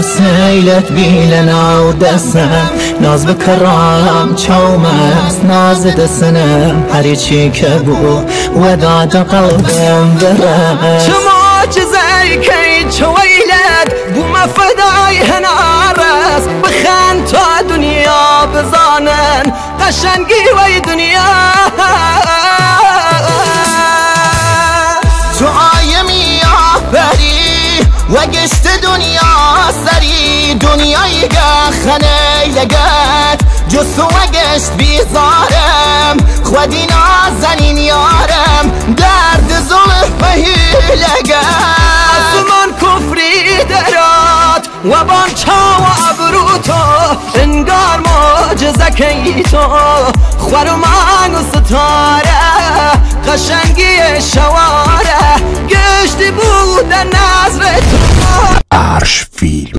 سیلت بیلنا و دستم ناز بکرام چوم است ناز دستنم هری چی که بو وداد قلبم برم چه معجزه کی چه ویلت بو مفدای هنارس بخن تا دنیا بزانن قشنگی وی دنیا تو آیمی آفری و گشت دنیا سری دنیای خنه لگت جسو و گشت بیزارم خودی نازنین یارم درد زلف لگت من کفری درات و بانچا و ابرو تو انگار معجزه کی تو خورمان و ستاره قشنگی شواره گشتی بودن نظر تو عرش فیلم